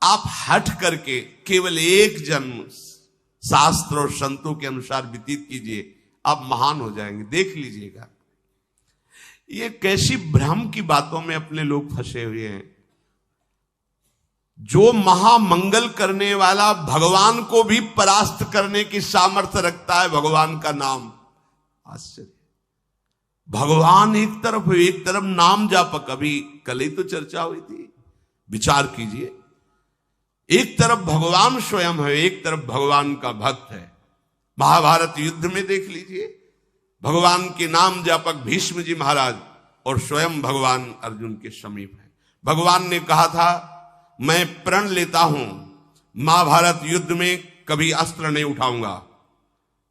आप हट करके केवल एक जन्म शास्त्र और संतों के अनुसार व्यतीत कीजिए, आप महान हो जाएंगे। देख लीजिएगा, ये कैसी भ्रम की बातों में अपने लोग फंसे हुए हैं। जो महामंगल करने वाला भगवान को भी परास्त करने की सामर्थ्य रखता है, भगवान का नाम। आश्चर्य, भगवान एक तरफ नाम जापक। अभी कल ही तो चर्चा हुई थी, विचार कीजिए। एक तरफ भगवान स्वयं है, एक तरफ भगवान का भक्त है। महाभारत युद्ध में देख लीजिए, भगवान के नाम जापक भीष्म जी महाराज और स्वयं भगवान अर्जुन के समीप है। भगवान ने कहा था, मैं प्रण लेता हूं महाभारत युद्ध में कभी अस्त्र नहीं उठाऊंगा।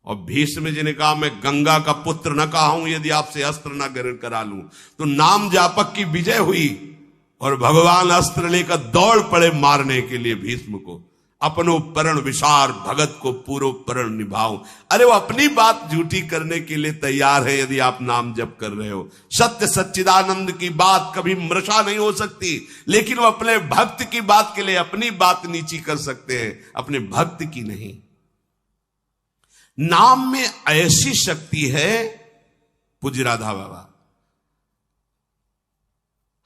और भीष्म जी ने कहा, मैं गंगा का पुत्र न कहा हूं यदि आपसे अस्त्र न ग्रहण करा लूं। तो नाम जापक की विजय हुई और भगवान अस्त्र लेकर दौड़ पड़े मारने के लिए भीष्म को। अपनो प्रण विसार भगत को पूरो प्रण निभाओ। अरे वो अपनी बात झूठी करने के लिए तैयार है यदि आप नाम जप कर रहे हो। सत्य सच्चिदानंद की बात कभी मृषा नहीं हो सकती, लेकिन वो अपने भक्त की बात के लिए अपनी बात नीची कर सकते हैं, अपने भक्त की नहीं। नाम में ऐसी शक्ति है, पूज्य राधा बाबा,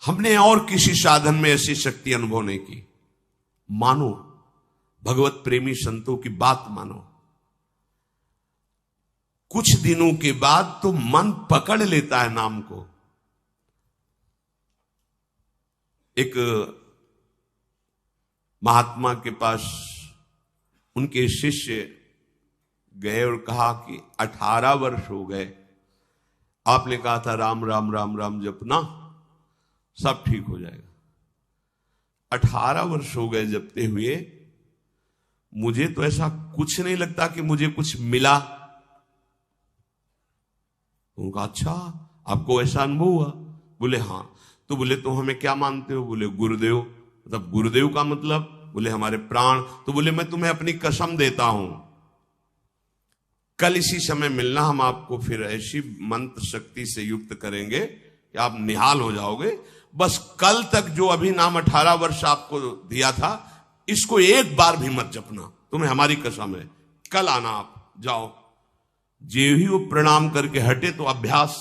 हमने और किसी साधन में ऐसी शक्ति अनुभव नहीं की। मानो, भगवत प्रेमी संतों की बात मानो, कुछ दिनों के बाद तो मन पकड़ लेता है नाम को। एक महात्मा के पास उनके शिष्य गए और कहा कि 18 वर्ष हो गए, आपने कहा था राम राम राम राम जपना, सब ठीक हो जाएगा। 18 वर्ष हो गए जपते हुए, मुझे तो ऐसा कुछ नहीं लगता कि मुझे कुछ मिला। उनका, अच्छा आपको ऐसा अनुभव हुआ? बोले हाँ। तो बोले तो हमें क्या मानते हो? बोले गुरुदेव। मतलब गुरुदेव का मतलब? बोले हमारे प्राण। तो बोले मैं तुम्हें अपनी कसम देता हूं, कल इसी समय मिलना, हम आपको फिर ऐसी मंत्र शक्ति से युक्त करेंगे कि आप निहाल हो जाओगे। बस कल तक जो अभी नाम 18 वर्ष आपको दिया था, इसको एक बार भी मत जपना, तुम्हें हमारी कसम है। कल आना, आप जाओ। जे ही वो प्रणाम करके हटे तो अभ्यास,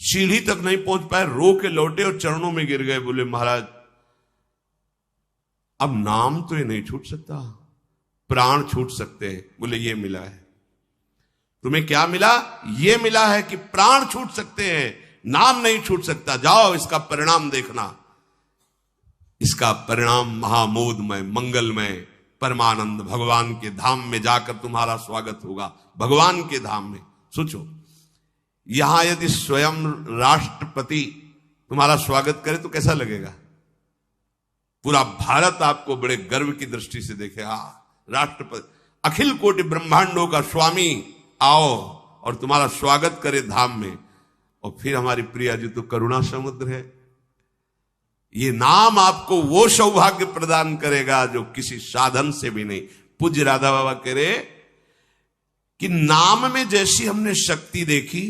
सीढ़ी तक नहीं पहुंच पाए, रो के लौटे और चरणों में गिर गए। बोले महाराज अब नाम तो ये नहीं छूट सकता, प्राण छूट सकते हैं। बोले ये मिला है। तुम्हें क्या मिला? ये मिला है कि प्राण छूट सकते हैं, नाम नहीं छूट सकता। जाओ, इसका परिणाम देखना। इसका परिणाम महामोदमय, मंगलमय, परमानंद भगवान के धाम में जाकर तुम्हारा स्वागत होगा। भगवान के धाम में सोचो, यहां यदि स्वयं राष्ट्रपति तुम्हारा स्वागत करे तो कैसा लगेगा? पूरा भारत आपको बड़े गर्व की दृष्टि से देखे। राष्ट्रपति, अखिल कोटि ब्रह्मांडों का स्वामी आओ और तुम्हारा स्वागत करे धाम में। और फिर हमारी प्रिया जी तो करुणा समुद्र है। ये नाम आपको वो सौभाग्य प्रदान करेगा जो किसी साधन से भी नहीं। पूज्य राधा बाबा कह रहे कि नाम में जैसी हमने शक्ति देखी,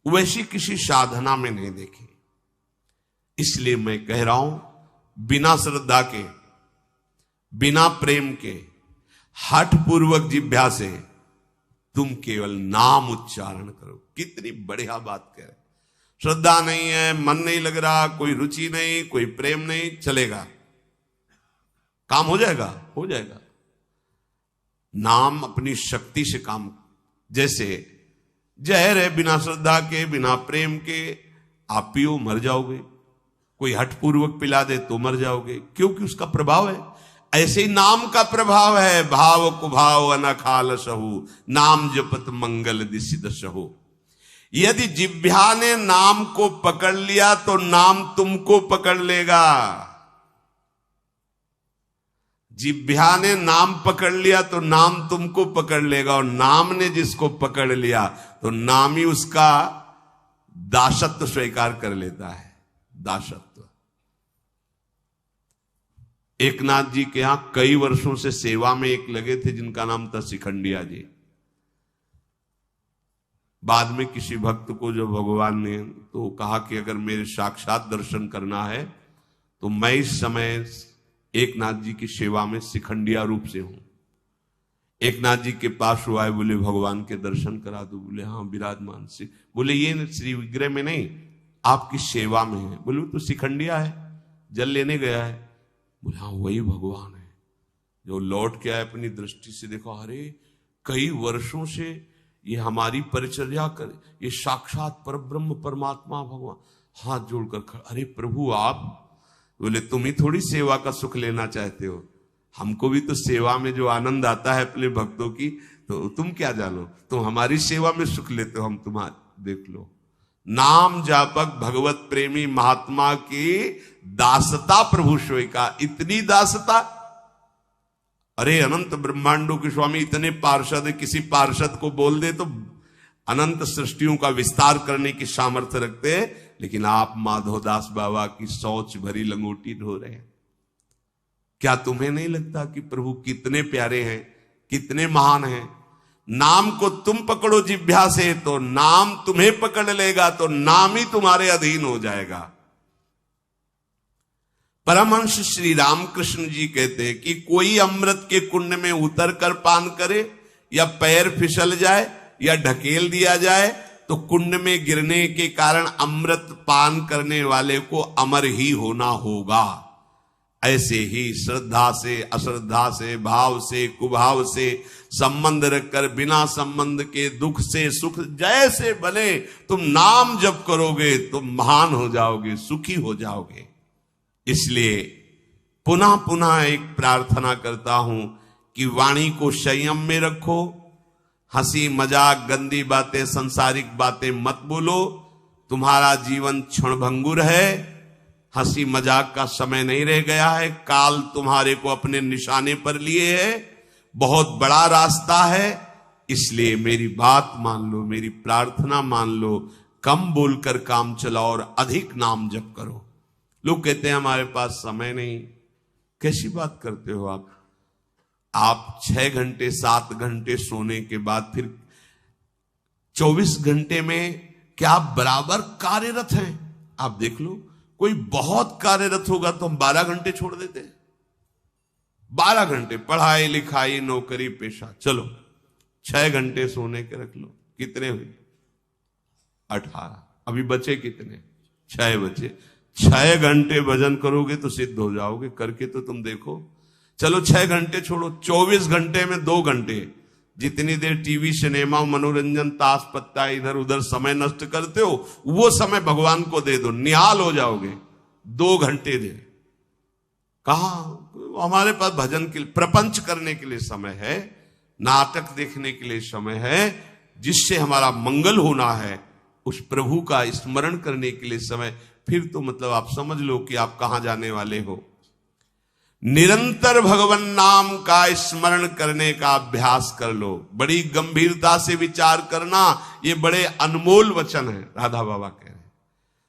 वैसी किसी साधना में नहीं देखी। इसलिए मैं कह रहा हूं, बिना श्रद्धा के, बिना प्रेम के, हठ पूर्वक जिह्वा से तुम केवल नाम उच्चारण करो। कितनी बढ़िया बात कह रहे। श्रद्धा नहीं है, मन नहीं लग रहा, कोई रुचि नहीं, कोई प्रेम नहीं, चलेगा, काम हो जाएगा, हो जाएगा। नाम अपनी शक्ति से काम, जैसे जहर है, बिना श्रद्धा के, बिना प्रेम के आप पियो मर जाओगे। कोई हठपूर्वक पिला दे तो मर जाओगे, क्योंकि उसका प्रभाव है। ऐसे ही नाम का प्रभाव है। भाव कुभाव अनखाल सहु, नाम जपत मंगल दिसिद सहु। यदि जिह्वा ने नाम को पकड़ लिया तो नाम तुमको पकड़ लेगा। जिह्वा ने नाम पकड़ लिया तो नाम तुमको पकड़ लेगा, और नाम ने जिसको पकड़ लिया तो नाम ही उसका दासत्व स्वीकार कर लेता है। दासत्व। एकनाथ जी के यहां कई वर्षों से सेवा में एक लगे थे जिनका नाम था शिखंडिया जी। बाद में किसी भक्त को जो भगवान ने तो कहा कि अगर मेरे साक्षात दर्शन करना है तो मैं इस समय एकनाथ जी की सेवा में शिखंडिया रूप से हूं। एकनाथ जी के पास हुआ है, बोले भगवान के दर्शन करा दो। बोले हाँ विराजमान से। बोले ये श्री विग्रह में नहीं, आपकी सेवा में है। बोले तो शिखंडिया है, जल लेने गया है। बोले हाँ वही भगवान है। जो लौट के आए अपनी दृष्टि से देखो, अरे कई वर्षों से ये हमारी परिचर्या कर, ये साक्षात परब्रह्म परमात्मा भगवान हाथ जोड़कर खड़ा। अरे प्रभु आप, बोले तुम ही थोड़ी सेवा का सुख लेना चाहते हो, हमको भी तो सेवा में जो आनंद आता है अपने भक्तों की, तो तुम क्या जानो, तुम हमारी सेवा में सुख लेते हो, हम तुम्हारे देख लो। नाम जापक भगवत प्रेमी महात्मा की दासता प्रभु सोई का। इतनी दासता, अरे अनंत ब्रह्मांडों के स्वामी इतने पार्षद, किसी पार्षद को बोल दे तो अनंत सृष्टियों का विस्तार करने की सामर्थ्य रखते हैं, लेकिन आप माधवदास बाबा की शौच भरी लंगोटी ढो रहे हैं। क्या तुम्हें नहीं लगता कि प्रभु कितने प्यारे हैं, कितने महान हैं? नाम को तुम पकड़ो जिह्वा से तो नाम तुम्हें पकड़ लेगा, तो नाम ही तुम्हारे अधीन हो जाएगा। परमहंस श्री रामकृष्ण जी कहते हैं कि कोई अमृत के कुंड में उतर कर पान करे, या पैर फिसल जाए या ढकेल दिया जाए, तो कुंड में गिरने के कारण अमृत पान करने वाले को अमर ही होना होगा। ऐसे ही श्रद्धा से, अश्रद्धा से, भाव से, कुभाव से संबंध रखकर बिना संबंध के दुख से सुख जैसे बने तुम नाम जप करोगे, तुम महान हो जाओगे, सुखी हो जाओगे। इसलिए पुनः पुनः एक प्रार्थना करता हूं कि वाणी को संयम में रखो, हंसी मजाक गंदी बातें सांसारिक बातें मत बोलो। तुम्हारा जीवन क्षणभंगुर है, हंसी मजाक का समय नहीं रह गया है, काल तुम्हारे को अपने निशाने पर लिए है, बहुत बड़ा रास्ता है। इसलिए मेरी बात मान लो, मेरी प्रार्थना मान लो, कम बोलकर काम चलाओ और अधिक नाम जप करो। लोग कहते हैं हमारे पास समय नहीं। कैसी बात करते हो आप 6 घंटे 7 घंटे सोने के बाद फिर 24 घंटे में क्या आप बराबर कार्यरत हैं? आप देख लो, कोई बहुत कार्यरत होगा तो हम 12 घंटे छोड़ देते हैं। 12 घंटे पढ़ाई लिखाई नौकरी पेशा, चलो 6 घंटे सोने के रख लो। कितने हुए? 18। अभी बचे कितने? 6 बचे। 6 घंटे भजन करोगे तो सिद्ध हो जाओगे, करके तो तुम देखो। चलो 6 घंटे छोड़ो, 24 घंटे में 2 घंटे, जितनी देर टीवी सिनेमा मनोरंजन ताश पत्ता इधर उधर समय नष्ट करते हो, वो समय भगवान को दे दो, निहाल हो जाओगे। 2 घंटे दे। कहा हमारे पास भजन के लिए, प्रपंच करने के लिए समय है, नाटक देखने के लिए समय है, जिससे हमारा मंगल होना है, उस प्रभु का स्मरण करने के लिए समय। फिर तो मतलब आप समझ लो कि आप कहां जाने वाले हो। निरंतर भगवान नाम का स्मरण करने का अभ्यास कर लो। बड़ी गंभीरता से विचार करना, ये बड़े अनमोल वचन है। राधा बाबा कह रहे हैं,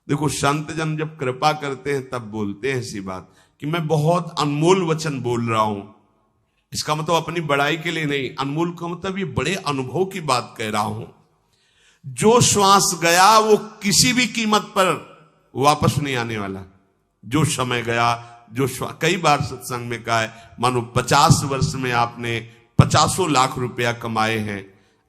देखो संत जन जब कृपा करते हैं तब बोलते हैं ऐसी बात कि मैं बहुत अनमोल वचन बोल रहा हूं। इसका मतलब अपनी बड़ाई के लिए नहीं, अनमोल का मतलब ये बड़े अनुभव की बात कह रहा हूं। जो श्वास गया वो किसी भी कीमत पर वापस नहीं आने वाला। जो समय गया, जो कई बार सत्संग में कहा है, मानो 50 वर्ष में आपने 50 लाख रुपया कमाए हैं,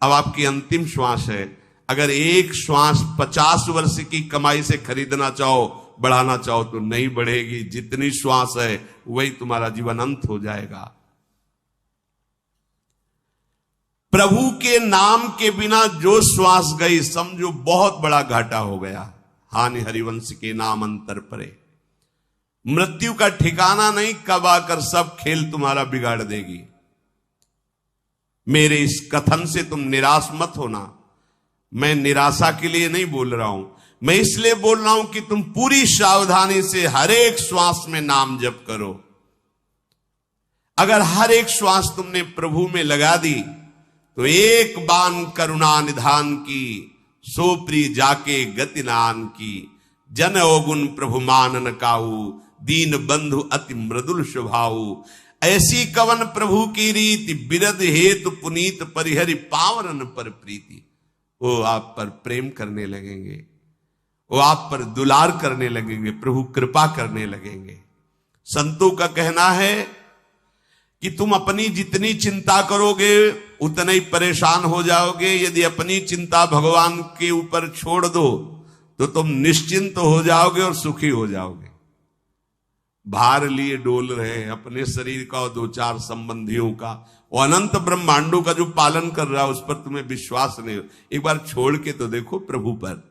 अब आपकी अंतिम श्वास है। अगर एक श्वास 50 वर्ष की कमाई से खरीदना चाहो, बढ़ाना चाहो तो नहीं बढ़ेगी। जितनी श्वास है वही तुम्हारा जीवन अंत हो जाएगा। प्रभु के नाम के बिना जो श्वास गई, समझो बहुत बड़ा घाटा हो गया। हानि हरिवंश के नाम अंतर परे। मृत्यु का ठिकाना नहीं, कब आकर सब खेल तुम्हारा बिगाड़ देगी। मेरे इस कथन से तुम निराश मत होना। मैं निराशा के लिए नहीं बोल रहा हूं, मैं इसलिए बोल रहा हूं कि तुम पूरी सावधानी से हर एक श्वास में नाम जप करो। अगर हर एक श्वास तुमने प्रभु में लगा दी तो एक बान करुणा निधान की, सो प्री जाके गति नान की। जन अवगुण प्रभु मानन काहू, दीन बंधु अति मृदुल स्वभाऊ। ऐसी कवन प्रभु की रीति, बिरद हेतु पुनीत परिहरि पावरन पर प्रीति। वो आप पर प्रेम करने लगेंगे, वो आप पर दुलार करने लगेंगे, प्रभु कृपा करने लगेंगे। संतों का कहना है कि तुम अपनी जितनी चिंता करोगे उतने ही परेशान हो जाओगे। यदि अपनी चिंता भगवान के ऊपर छोड़ दो तो तुम निश्चिंत हो जाओगे और सुखी हो जाओगे। भार लिए डोल रहे हैं अपने शरीर का और दो चार संबंधियों का, और अनंत ब्रह्मांडों का जो पालन कर रहा है उस पर तुम्हें विश्वास नहीं हो। एक बार छोड़ के तो देखो प्रभु पर।